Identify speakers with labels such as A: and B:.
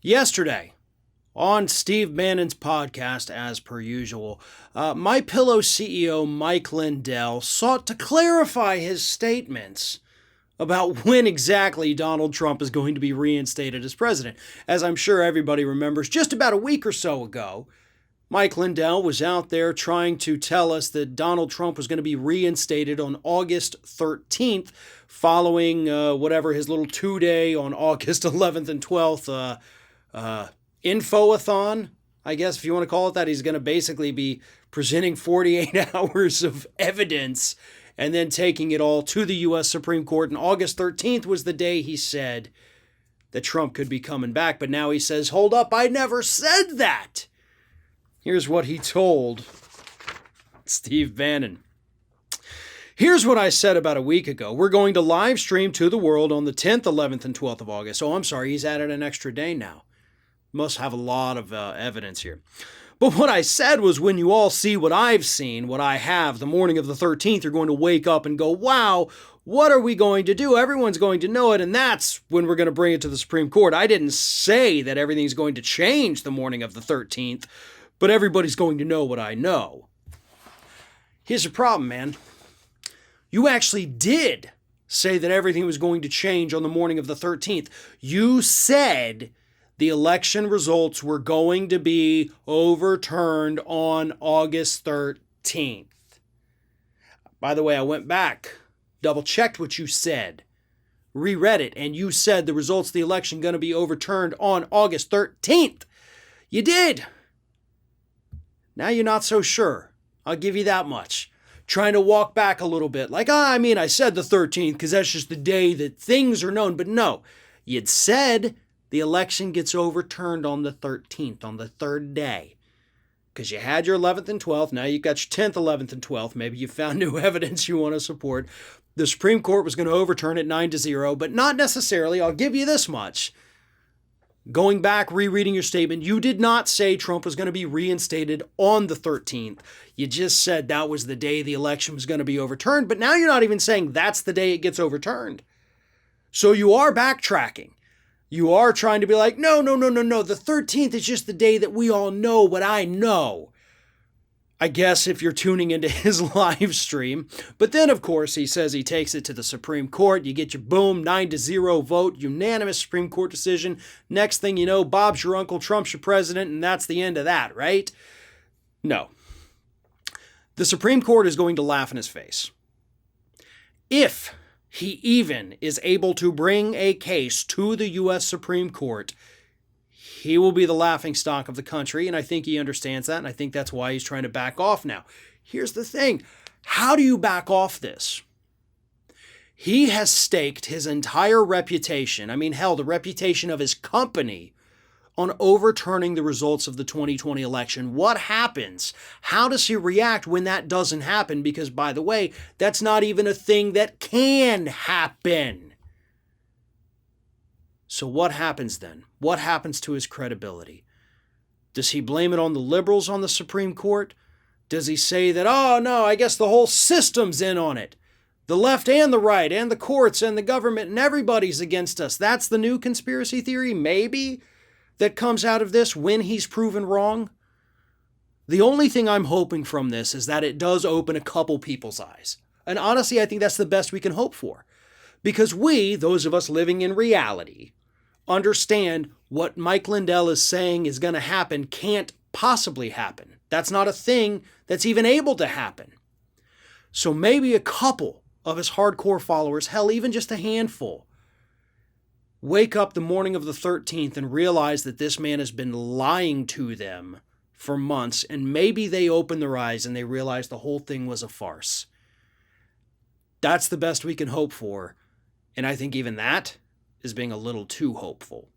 A: Yesterday, on Steve Madden's podcast, as per usual, MyPillow CEO Mike Lindell sought to clarify his statements about when exactly Donald Trump is going to be reinstated as president. As I'm sure everybody remembers, just about a week or so ago, Mike Lindell was out there trying to tell us that Donald Trump was going to be reinstated on August 13th, following whatever his little two-day on August 11th and 12th info-athon, I guess if you want to call it that. He's going to basically be presenting 48 hours of evidence and then taking it all to the U.S. Supreme Court. And August 13th was the day he said that Trump could be coming back. But now he says, hold up, I never said that. Here's what he told Steve Madden. Here's what I said about a week ago. We're going to live stream to the world on the 10th, 11th, and 12th of August. Oh, I'm sorry, he's added an extra day now. Must have a lot of evidence here. But what I said was, when you all see what I've seen, what I have, the morning of the 13th, you're going to wake up and go, wow, what are we going to do? Everyone's going to know it, and that's when we're going to bring it to the Supreme Court. I didn't say that everything's going to change the morning of the 13th, but everybody's going to know what I know. Here's the problem, man. You actually did say that everything was going to change on the morning of the 13th. You said the election results were going to be overturned on August 13th. By the way, I went back, double-checked what you said, reread it, and you said the results of the election going to be overturned on August 13th. You did. Now you're not so sure. I'll give you that much. Trying to walk back a little bit. Like, I said the 13th because that's just the day that things are known. But no, you'd said the election gets overturned on the 13th, on the third day. Because you had your 11th and 12th. Now you got your 10th, 11th, and 12th. Maybe you found new evidence you want to support. The Supreme Court was going to overturn it 9-0, but not necessarily. I'll give you this much. Going back, rereading your statement, you did not say Trump was going to be reinstated on the 13th. You just said that was the day the election was going to be overturned, but now you're not even saying that's the day it gets overturned. So you are backtracking. You are trying to be like, no. The 13th is just the day that we all know what I know. I guess if you're tuning into his live stream. But then, of course, he says he takes it to the Supreme Court. You get your boom, 9-0 vote, unanimous Supreme Court decision. Next thing you know, Bob's your uncle, Trump's your president, and that's the end of that, right? No. The Supreme Court is going to laugh in his face. If he even is able to bring a case to the U.S. Supreme Court, he will be the laughingstock of the country, and I think he understands that, and I think that's why he's trying to back off now. Here's the thing. How do you back off this? He has staked his entire reputation, the reputation of his company, on overturning the results of the 2020 election. What happens? How does he react when that doesn't happen? Because, by the way, that's not even a thing that can happen. So what happens then? What happens to his credibility? Does he blame it on the liberals on the Supreme Court? Does he say that, oh no, I guess the whole system's in on it? The left and the right and the courts and the government and everybody's against us. That's the new conspiracy theory, maybe, that comes out of this when he's proven wrong? The only thing I'm hoping from this is that it does open a couple people's eyes. And honestly, I think that's the best we can hope for. Because we, those of us living in reality, understand what Mike Lindell is saying is going to happen can't possibly happen. That's not a thing that's even able to happen. So maybe a couple of his hardcore followers, hell, even just a handful, wake up the morning of the 13th and realize that this man has been lying to them for months, and maybe they open their eyes and they realize the whole thing was a farce. That's the best we can hope for, and I think even that is being a little too hopeful.